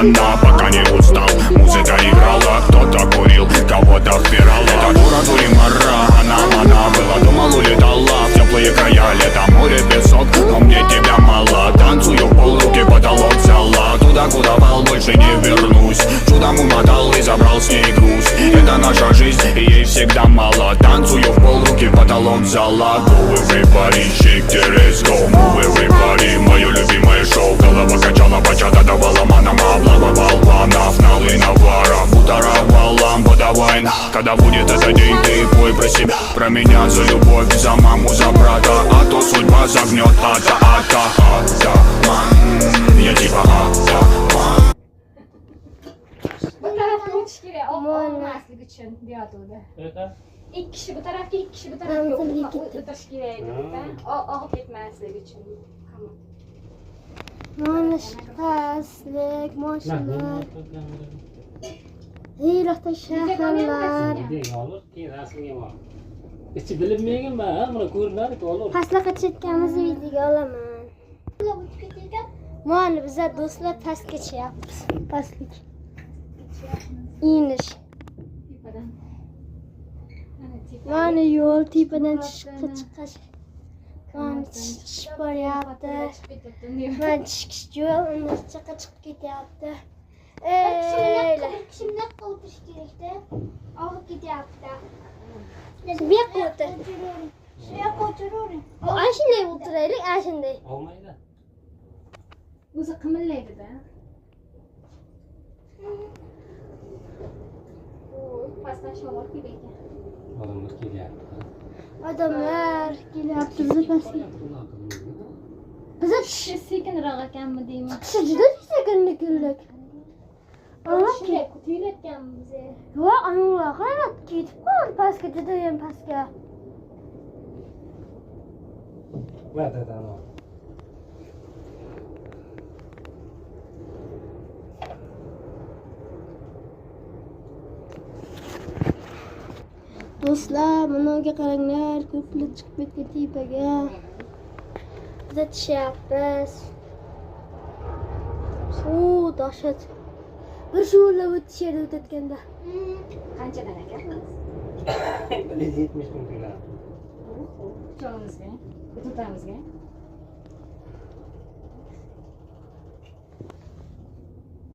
постоянно, пока не устал. Музыка играла, кто-то курил, кого-то впирал. Это дура, дуримара, она была, думал, улетала в теплые края. Лето, море, песок, но мне тебя мало. Танцую в полруки, потолок взяла. Туда, куда вал, больше не вернусь. Чудом умотал и забрал с ней груз. Это наша жизнь, и ей всегда мало. Танцую в полруки, потолок взяла. Go everybody, shake the let's go. Move everybody, мое любимое шоу. Голова качала, бачата давала манам. Облава болванов, налы навара. Бутеровал лампу, давай на. Когда будет этот день, ты пой про себя. Про меня, за любовь, за маму, за брата. А то судьба загнет, я типа атаман. Bu taraftan uç gibi olmaslık için diyordu. Evet. İlk kişi bu tarafta, ilk kişi bu tarafta ötüş gibi. Alıp gitmezlik için. Manıştaslık, maşallah. Hiyrakta şahlanlar. Olur ki rasmiga bor. İçi bilinmagan ba, mana ko'rinadi olur. Pastga ketganimizni videoga olaman. Mana biza do'stlar pastga chiqyapmiz. Pastlik. İnish. Mana yo'l tepadan chiqish. Mana chiqib boryapti. Mana chiqish yo'l, unda chiqib ketyapti. Şimdi oturuş gerekti. Alıp gidiyordu. Bu yoqqa o'tir. Shu yoqqa o'tiraver. Ana shunday o'tiraylik, ana shunday. Olmaydi. O'zi qimirlaydi-da. Pastdan shamol kelib ekan. Odamlar kelyapti. Odamlar kelyapti biza pastga. Biza Sekinroq ekanmi deyman. juda sekinlik. Shunday tuyulayotganmiz. Yo'q, anavilar qarab ketib qoldi pastga, judayam pastga. Va dadam. Do'stlar, bunaga qaranglar, ko'plar chiqib ketgan tepaga. Biza tushyapmiz. Dahshat. Bir sho'rlab o'tishadi o'tayotganda. Qanchadan ekan? 170 ming to'ladi. Joyimizga, tutamizga.